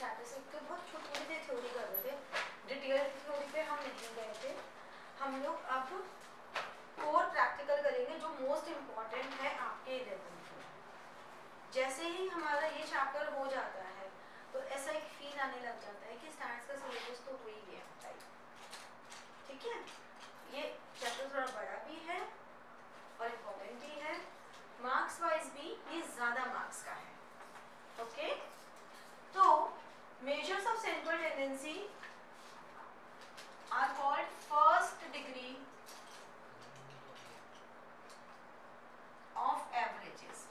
Statistics के बहुत छोटे छोटे थ्योरी कर रहे थे, डिटेल थ्योरी पे हम नहीं गए थे। हम लोग अब कोर प्रैक्टिकल करेंगे जो मोस्ट इम्पॉर्टेंट है आपके 11th में। जैसे ही हमारा ये चैप्टर हो जाता है तो ऐसा एक फील आने लग जाता है कि स्टैट्स का सिलेबस तो हो ही गया, ठीक है। ये चैप्टर थोड़ा बड़ा भी है और इम्पोर्टेंट भी है, मार्क्स वाइज भी ये ज़्यादा मार्क्स का है, ओके। तो measures of central tendency are called first degree of averages.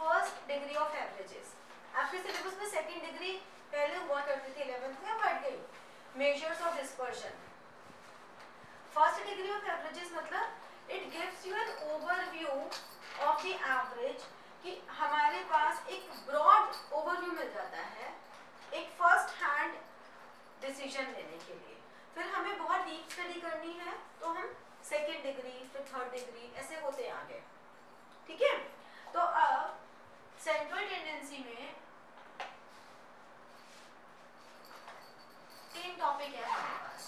First degree of averages आपके सिलेबस में सेकंड डिग्री पहले हुआ करती थी 11th में, बढ़ गई। Measures of dispersion, first degree of averages मतलब it gives you an overview of the average, कि हमारे पास एक ब्रॉड ओवरव्यू मिल जाता है एक फर्स्ट हैंड डिसीजन लेने के लिए। फिर हमें बहुत डीप स्टडी करनी है तो हम सेकेंड डिग्री, फिर थर्ड डिग्री, ऐसे होते आगे, ठीक है। तो अब सेंट्रल टेंडेंसी में 3 टॉपिक है हमारे पास,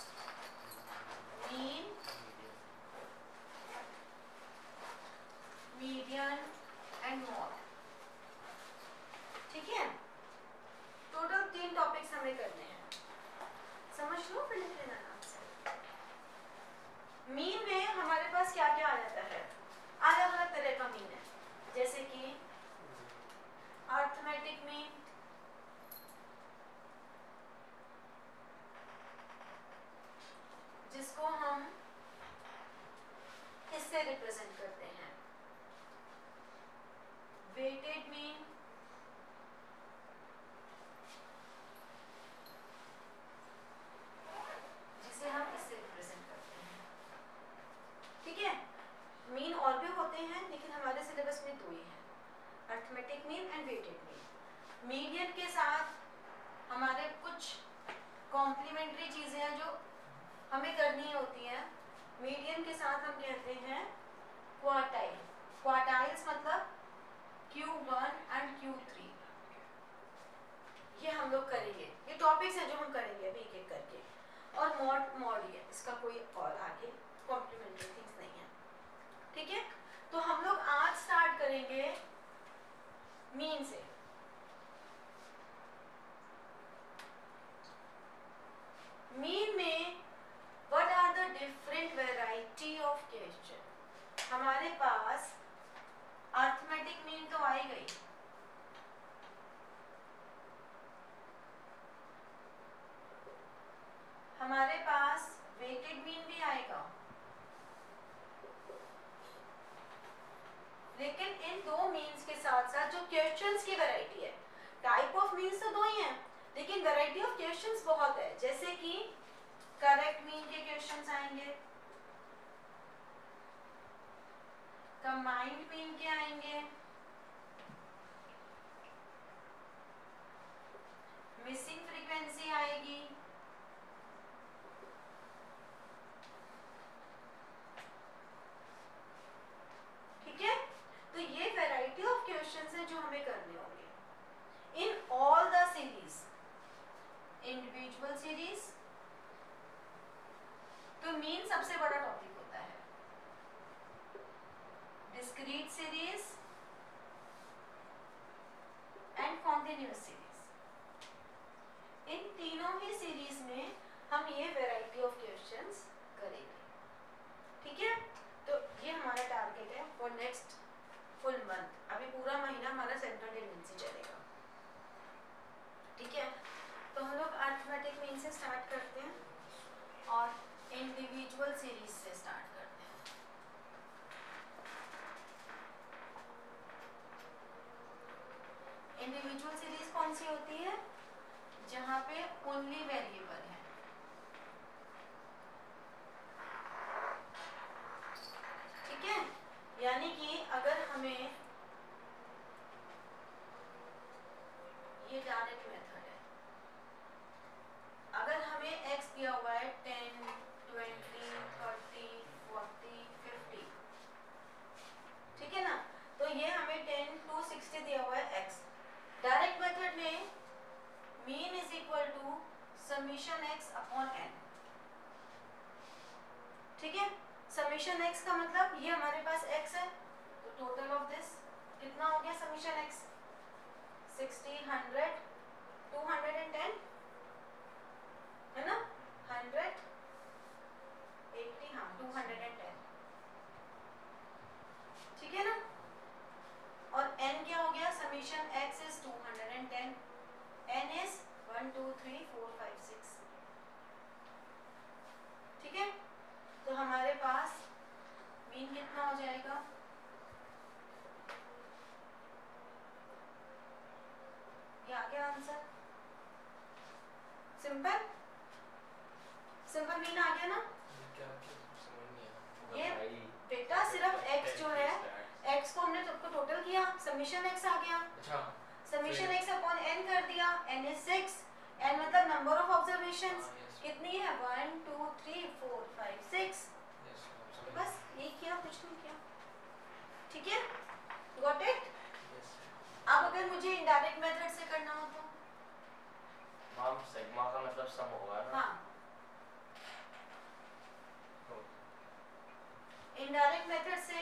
मीन, मीडियन एंड मॉड, ठीक है। टोटल 3 टॉपिक्स हमें करने हैं, समझ लो फिर लिख लेना नाम से। मीन में हमारे पास क्या क्या आ जाता है, अलग अलग तरह का मीन है, जैसे कि अर्थमेटिक मीन, जिसको हम इससे रिप्रेजेंट करते हैं, वेटेड मीन, जिसे हम इससे रिप्रेजेंट करते हैं, ठीक है। मीन और भी होते हैं लेकिन हमारे सिलेबस में 2 ही हैं, arithmetic mean and weighted mean. Median के साथ हमारे कुछ कॉम्प्लीमेंट्री चीजें हैं जो हमें करनी होती हैं। मीडियन के साथ हम कहते हैं क्वार्टाइल, क्वार्टाइल्स मतलब Q1 एंड Q3, ये हम लोग करेंगे, ये टॉपिक्स हैं जो हम करेंगे अभी एक एक करके। और मॉड है, इसका कोई और आगे कॉम्प्लीमेंट्री थिंग्स नहीं है, ठीक है। तो हम लोग आज स्टार्ट करेंगे मीन से। मीन में what are the different variety of question. हमारे पास अर्थमेटिक मीन तो आई गई, हमारे पास वेटेड मीन भी आएगा, लेकिन इन 2 मीन्स के साथ साथ जो क्वेश्चंस की वैरायटी है, टाइप ऑफ मीन्स तो 2 ही हैं लेकिन वैरायटी ऑफ क्वेश्चंस बहुत है। जैसे कि करेक्ट मीन के क्वेश्चंस आएंगे, कंबाइंड मीन के आएंगे, मिसिंग फ्रीक्वेंसी आएगी, ठीक है। तो ये वैरायटी ऑफ क्वेश्चंस हैं जो हमें करने होंगे in all the series, individual series. तो मीन सबसे बड़ा टॉपिक होता है, discrete series and continuous series. इन तीनों ही सीरीज में हम ये वैरायटी ऑफ क्वेश्चंस करेंगे, ठीक है। तो ये हमारा टारगेट है फॉर नेक्स्ट फुल मंथ। अभी पूरा महीना हमारा सेंट्रल टेंडेंसी चलेगा, ठीक है। तो हम लोग अर्थमेटिक मीन से स्टार्ट करते हैं और इंडिविजुअल सीरीज से स्टार्ट करते हैं। इंडिविजुअल सीरीज कौन सी होती है, जहां पे ओनली वेरिएबल है, ठीक है। यानी कि अगर हमें ये डायरेक्ट मेथड है, अगर हमें x दिया हुआ है 10, 20, 30, 40, 50, ठीक है ना। तो ये हमें 10 to 60 दिया हुआ है x। डायरेक्ट मेथड में समीशन x का मतलब ये हमारे पास x है, तो टोटल ऑफ दिस कितना हो गया समीशन x? 60, 100, 210 है ना, 100, 80, हाँ 210, ठीक है ना। और n क्या हो गया? Summation x is 210, n is 1 2 3 4 5 6, ठीक है। तो हमारे पास मीन कितना हो जाएगा? ये आ गया आंसर, सिंपल सिंपल मीन आ गया ना। ये बेटा सिर्फ x जो है, x को हमने सबको टोटल किया, समीशन x आ गया, समीशन x अपॉन n कर दिया, n इज 6, n मतलब नंबर ऑफ ऑब्जर्वेशंस कितनी है? 1 2 3 4 5 6, तो बस ये किया, कुछ नहीं किया, ठीक है, गॉट इट। अब अगर मुझे इनडायरेक्ट मेथड से करना हो तो मैम सिग्मा का मतलब सम होगा ना? हाँ, इनडायरेक्ट मेथड से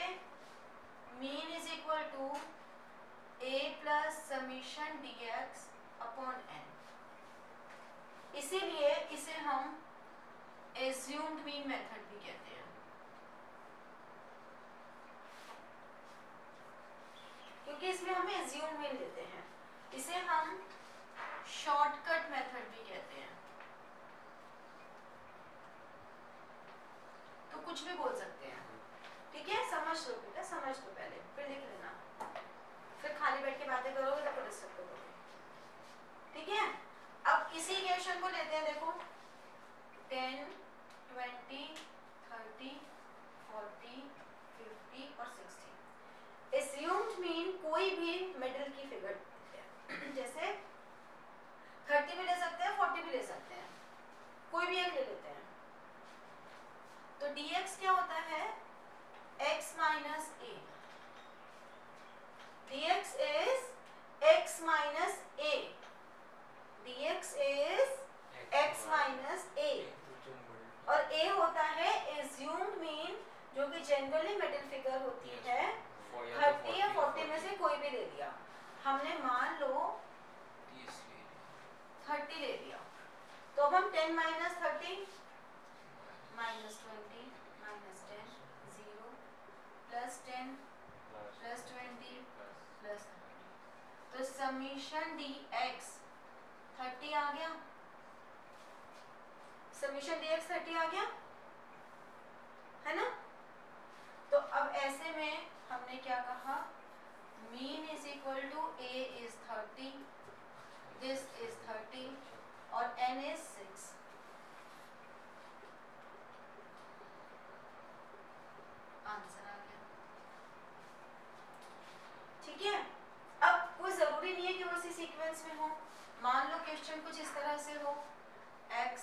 mean is equal to a plus summation dx upon n, इसीलिए इसे हम एज्यूम्ड मीन मेथड भी कहते हैं, क्योंकि इसमें हम एज्यूम्ड मीन लेते हैं। इसे हम शॉर्टकट मेथड भी कहते हैं, तो कुछ भी बोल सकते हैं, ठीक है। समझ लो बेटा, समझ लो पहले, फिर लिख लेना, फिर खाली बैठ के बातें करोगे तो डिस्टर्ब करोगे, ठीक है। अब इसी इक्वेशन को लेते हैं, देखो 10 20 30 40 50 और 60। एज्यूम्ड मीन कोई भी मिडिल की फिगर जैसे 30 भी ले सकते हैं, 40 भी ले सकते हैं, कोई भी एक ले लेते हैं। तो dx क्या होता है? x minus a, dx is x minus a, dx is x minus a, और a होता है assumed mean, जो कि जनरली मिडिल फिगर होती है, 30 या 40 में से कोई भी ले लिया। हमने मान लो 30 ले लिया, तो अब हम 10 minus 30 minus 20 minus 10 0 plus 10 plus 20 plus 30, तो समीशन dx 30 आ गया, समीशन dx 30 आ गया, है ना। तो अब ऐसे में हमने क्या कहा? Mean is equal to a is 30, this is 30 और n इज 6। आंसर आ गया, ठीक है। अब कोई जरूरी नहीं है कि वो इसी सीक्वेंस में हो। मान लो क्वेश्चन कुछ इस तरह से हो, x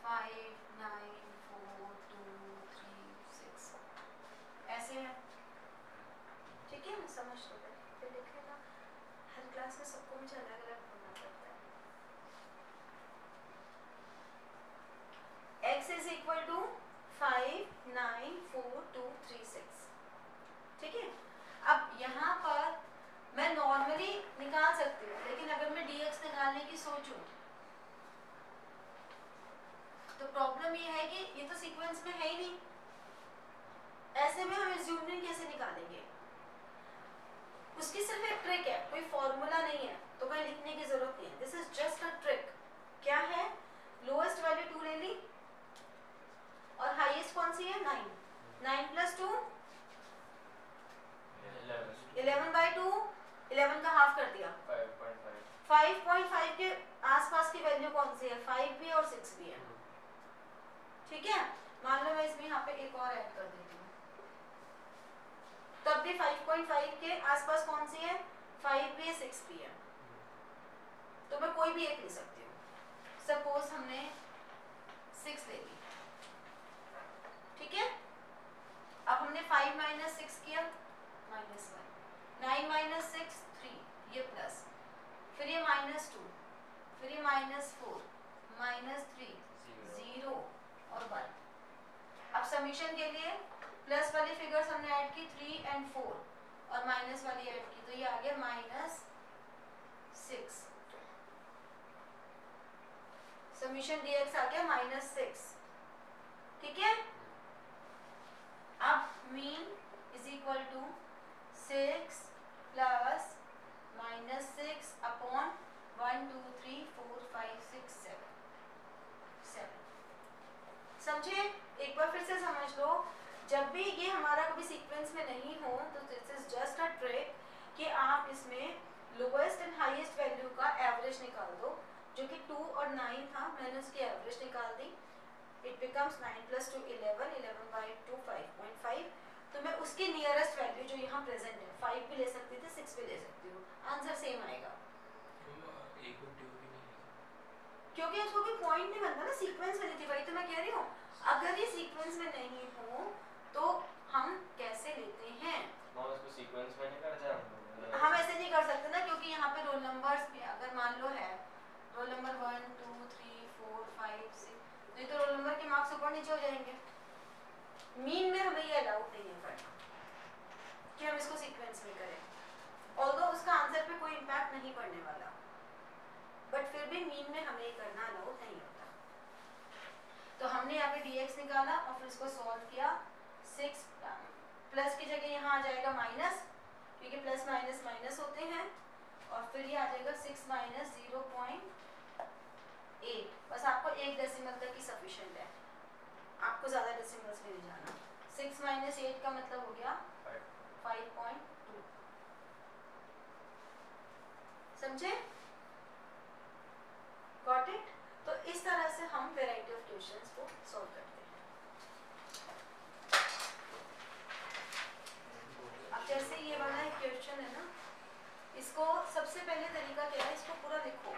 5 9 4 2 3 6 ऐसे है, ठीक है ना। समझ लो, फिर लिख लेना, हर क्लास में सबको मुझे अलग अलग बोलना पड़ता है। x इज इक्वल टू 5 9 4 2 3 6, ठीक है। अब यहाँ पर मैं नॉर्मली निकाल सकती हूँ, लेकिन अगर मैं dx निकालने की सोचूं तो प्रॉब्लम ये है कि ये तो सीक्वेंस में है ही नहीं, ऐसे में हम assumed mean कैसे निकालेंगे? उसकी सिर्फ एक ट्रिक है, कोई फॉर्मूला नहीं है, तो कहीं लिखने की जरूरत नहीं है, this is just a trick. क्या है? लोएस्ट वैल्यू 2 ले ली और हाईएस्ट कौन सी है? 9, 9 प्लस 2 11/2, 11 का हाफ कर दिया 5.5 के आसपास की वैल्यू कौन सी है? 5 भी और 6 भी है, ठीक है। मान लो मैं इसमें यहाँ पे एक और ऐड कर देती हूँ, तब भी 5.5 के आसपास कौन सी है? 5 भी है 6 भी है, तो मैं कोई भी एक ले सकती हूँ। सपोज हमने 6 ले ली, ठीक है। अब हमने 5 माइनस 6 किया, -1, 9 माइनस 6 3, ये प्लस, फिर ये -2, फिर ये -4 -3 0 और 1। अब समीशन के लिए प्लस वाली फिगर्स हमने ऐड की 3 and 4 और माइनस वाली ऐड की, तो ये आ गया -6। समीशन dx आ गया -6। ठीक है, अब mean is equal to 6 plus -6 upon 1 2 3 4 5 6 7। समझे? एक बार फिर से समझ लो, जब भी ये हमारा कभी सीक्वेंस में नहीं हो तो this is just a trick कि आप इसमें लोएस्ट एंड हाईएस्ट वैल्यू का एवरेज निकाल दो, जो कि 2 और 9 था, मैंने उसकी एवरेज निकाल दी। It becomes 9 + 2 11, 11/2 5.5। तो मैं उसकी नियरेस्ट वैल्यू जो यहाँ प्रेजेंट है 5 भी ले सकती थी, 6 भी ले सकती हूँ, आंसर सेम आएगा। क्योंकि उसको कोई पॉइंट नहीं बनता ना, सीक्वेंस में थी, वही तो मैं कह रही हूँ। अगर ये सीक्वेंस में नहीं हो तो हम कैसे लेते हैं? इसको सीक्वेंस में नहीं करते हम ऐसे नहीं कर सकते ना, क्योंकि यहाँ पे रोल नंबर्स भी अगर मान लो है रोल नंबर 1 2 3 4 5 6, नहीं तो रोल नंबर के मार्क्स ऊपर नीचे हो जाएंगे। मीन में हमें ये अलाउड नहीं है करना कि हम इसको सीक्वेंस में करें, ऑल्दो उसका आंसर पे कोई इम्पैक्ट नहीं पड़ने वाला, बट फिर भी मीन में हमें ये करना अलाउड नहीं होता। तो हमने यहाँ पे dx निकाला और फिर इसको सॉल्व किया। 6 प्लस की जगह यहाँ आ जाएगा माइनस, क्योंकि प्लस माइनस माइनस होते हैं, और फिर ये आ जाएगा 6 - 0.8। बस आपको एक डेसिमल तक ही सफिशिएंट है, आपको ज़्यादा डेसिमल्स में नहीं जाना। 6 - 8 का मतलब हो गया 5.2। समझे? Got it? तो इस तरह से हम वैरायटी ऑफ क्वेश्चंस को सॉल्व करते हैं। अब जैसे ये वाला एक क्वेश्चन है ना, इसको सबसे पहले तरीका क्या है, इसको पूरा लिखो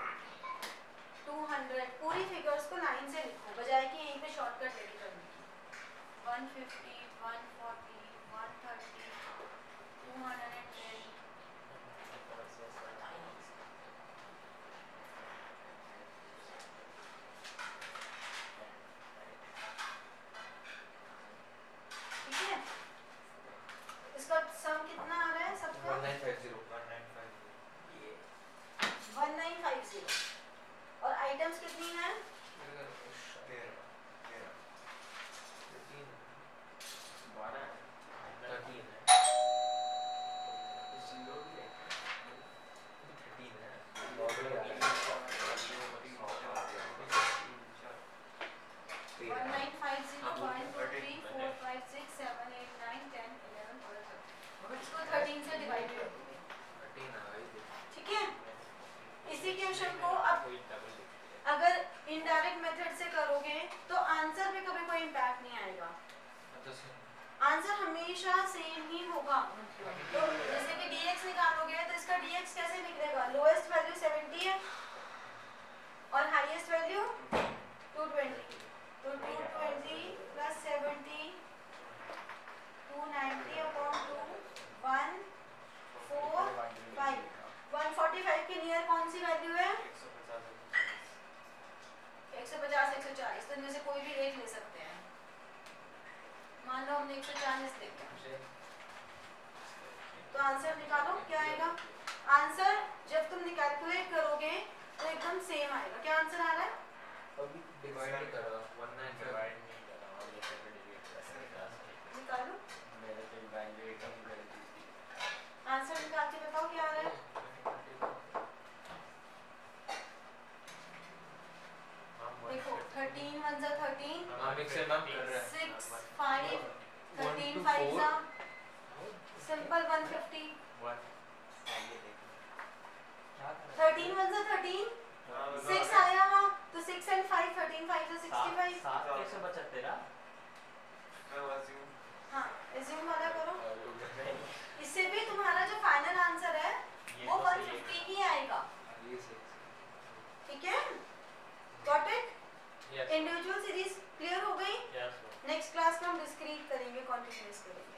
200, पूरी फिगर्स को लाइन से लिखो, बजाय कि यहीं पे शॉर्टकट लेके करने की। 150 140 130 210 इसका सम कितना आ रहा है सबका? 1950। और आइटम्स कितनी हैं? 1950 1 2 3 4 5 6 7 8 9 10 11 12 13। इसको 13 से डिवाइड कर दोगे, ठीक है? इसी क्वेश्चन को अब अगर इनडायरेक्ट मेथड से करोगे तो आंसर पे कभी कोई इम्पैक्ट नहीं आएगा, आंसर हमेशा सेम ही होगा। तो जैसे कि dx निकालोगे तो इसका dx कैसे निकलेगा? लोएस्ट वैल्यू 70 है और हाईएस्ट वैल्यू 220, तो 220 + 70 290/2 145। 145 के नियर कौन सी वैल्यू है? 150 140, तो इनमें से कोई भी एक ले सकते हैं। मान लो हमने 140 लिखा, तो आंसर निकालो क्या आएगा? आंसर जब तुम कैलकुलेट करोगे तो एकदम सेम आएगा। क्या आंसर आ रहा है? अभी डिवाइड नहीं कर रहा, 195 निकालो, मेरे से वैल्यू एकदम कर दी। आंसर निकाल के बताओ क्या आ रहा है? देखो 13 1 * 13, 6 5 13 5 सिंपल 150। 13 1 * 13, 6 आया, हाँ, तो 6 and 5 13 5 = 65। 775 हाँ, एज्यूम वाला करो, इससे भी तुम्हारा जो फाइनल आंसर है वो 150 ही आएगा, ठीक है? Got it? Individual series clear हो गई? नेक्स्ट क्लास में हम डिस्क्रीट करेंगे, कॉन्टिन्यूअस करेंगे।